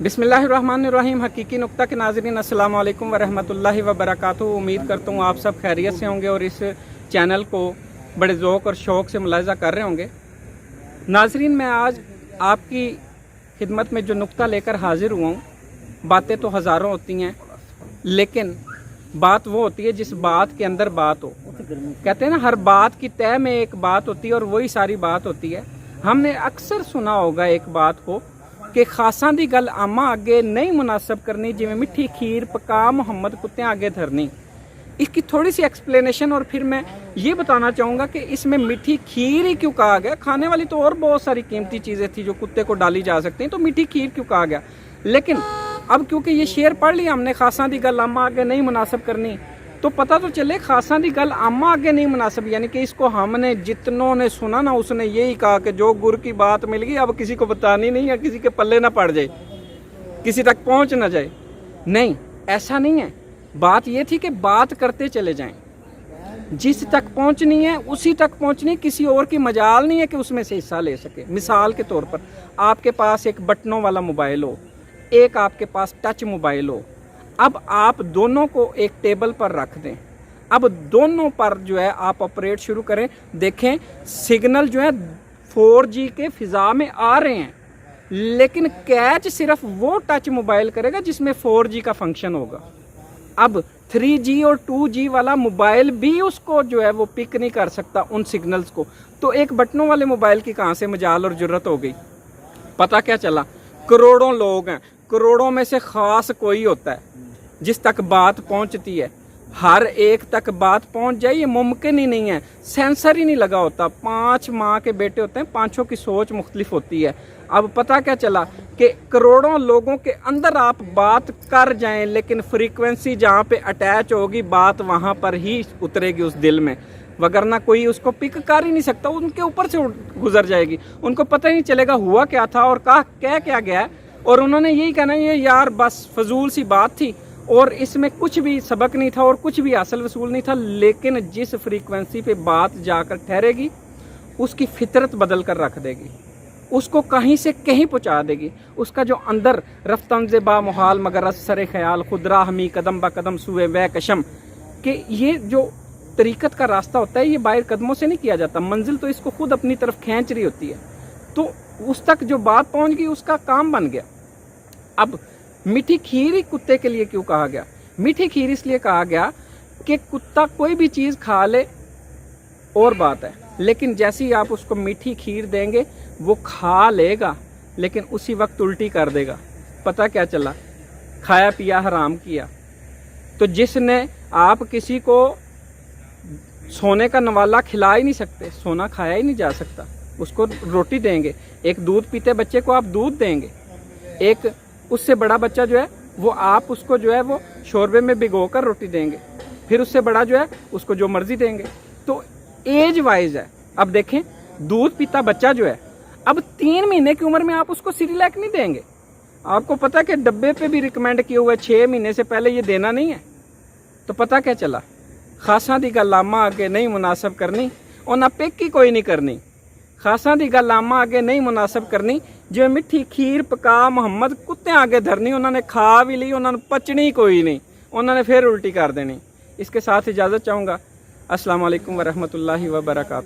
बिस्मिल्लाहिर्रहमानिर्रहीम। हकीकी नुक्ता के नाज़रीन, अस्सलाम वालेकुम वरहमतुल्लाहि वबरकातुहू। उम्मीद करता हूँ आप सब खैरियत से होंगे और इस चैनल को बड़े ज़ौक़ और शौक़ से मुलाहिज़ा कर रहे होंगे। नाज़रीन, मैं आज आपकी खिदमत में जो नुक्ता लेकर हाज़िर हुआ हूँ, बातें तो हज़ारों होती हैं, लेकिन बात वो होती है जिस बात के अंदर बात हो। कहते हैं ना, हर बात की तय में एक बात होती है और वही सारी बात होती है। हमने अक्सर सुना होगा एक बात को कि खासां दी गल आमा आगे नहीं मुनासब करनी, जिवें मिठी खीर पका मुहम्मद कुत्ते आगे धरनी। इसकी थोड़ी सी एक्सप्लेनेशन और फिर मैं ये बताना चाहूँगा कि इसमें मीठी खीर ही क्यों कहा गया। खाने वाली तो और बहुत सारी कीमती चीज़ें थी जो कुत्ते को डाली जा सकती हैं, तो मीठी खीर क्यों कहा गया। लेकिन अब क्योंकि ये शेर पढ़ लिया हमने, खासां दी गल आमा आगे नहीं मुनासब करनी, तो पता तो चले खासां दी गल आमा आगे नहीं मुनासब, यानी कि इसको हमने जितनों ने सुना ना, उसने यही कहा कि जो गुर की बात मिल गई अब किसी को बतानी नहीं है, किसी के पल्ले ना पड़ जाए, किसी तक पहुंच ना जाए। नहीं, ऐसा नहीं है। बात ये थी कि बात करते चले जाएं, जिस तक पहुंचनी है उसी तक पहुंचनी, किसी और की मजाल नहीं है कि उसमें से हिस्सा ले सके। मिसाल के तौर पर आपके पास एक बटनों वाला मोबाइल हो, एक आपके पास टच मोबाइल हो। अब आप दोनों को एक टेबल पर रख दें, अब दोनों पर जो है आप ऑपरेट शुरू करें। देखें, सिग्नल जो है 4G के फिजा में आ रहे हैं, लेकिन कैच सिर्फ वो टच मोबाइल करेगा जिसमें 4G का फंक्शन होगा। अब 3G और 2G वाला मोबाइल भी उसको जो है वो पिक नहीं कर सकता उन सिग्नल्स को। तो एक बटनों वाले मोबाइल की कहाँ से मजाल और जरूरत हो गई। पता क्या चला, करोड़ों लोग हैं, करोड़ों में से खास कोई होता है जिस तक बात पहुंचती है। हर एक तक बात पहुंच जाए ये मुमकिन ही नहीं है, सेंसर ही नहीं लगा होता। 5 माँ के बेटे होते हैं, पांचों की सोच मुख्तलिफ होती है। अब पता क्या चला कि करोड़ों लोगों के अंदर आप बात कर जाएं, लेकिन फ्रीक्वेंसी जहाँ पे अटैच होगी बात वहाँ पर ही उतरेगी उस दिल में, वगरना कोई उसको पिक कर ही नहीं सकता, उनके ऊपर से गुजर जाएगी। उनको पता ही नहीं चलेगा हुआ क्या था और कह क्या गया, और उन्होंने यही कहना ये यार बस फजूल सी बात थी और इसमें कुछ भी सबक नहीं था और कुछ भी हासिल वसूल नहीं था। लेकिन जिस फ्रीक्वेंसी पे बात जाकर ठहरेगी उसकी फितरत बदल कर रख देगी, उसको कहीं से कहीं पहुंचा देगी। उसका जो अंदर रफ्तंज़ बा मुहाल मगर असर ख्याल खुदरा हमी कदम बा कदम सुए व कशम, कि ये जो तरीकत का रास्ता होता है ये बाहर कदमों से नहीं किया जाता, मंजिल तो इसको खुद अपनी तरफ खींच रही होती है। तो उस तक जो बात पहुंच गई उसका काम बन गया। अब मीठी खीर ही कुत्ते के लिए क्यों कहा गया। मीठी खीर इसलिए कहा गया कि कुत्ता कोई भी चीज़ खा ले और बात है, लेकिन जैसे ही आप उसको मीठी खीर देंगे वो खा लेगा, लेकिन उसी वक्त उल्टी कर देगा। पता क्या चला, खाया पिया हराम किया। तो जिसने आप किसी को सोने का नवाला खिला ही नहीं सकते, सोना खाया ही नहीं जा सकता, उसको रोटी देंगे। एक दूध पीते बच्चे को आप दूध देंगे, एक उससे बड़ा बच्चा जो है वो आप उसको जो है वो शोरबे में भिगोकर रोटी देंगे, फिर उससे बड़ा जो है उसको जो मर्जी देंगे। तो एज वाइज है। अब देखें, दूध पीता बच्चा जो है, अब 3 महीने की उम्र में आप उसको सिरिलैक नहीं देंगे। आपको पता है कि डब्बे पे भी रिकमेंड किया हुआ है 6 महीने से पहले ये देना नहीं है। तो पता क्या चला, खासां दी गल आमा आगे नहीं मुनासब करनी और ना पिक की कोई नहीं करनी। खासां दी गल आमा आगे नहीं मुनासब करनी, जो मिठी खीर पका मुहम्मद कुत्ते आगे धरनी। उन्होंने खा भी ली, उन्होंने पचनी कोई नहीं, उन्होंने फिर उल्टी कर देनी। इसके साथ इजाज़त चाहूँगा। अस्सलाम वालेकुम वरहमतुल्लाहि वबरकातुहू।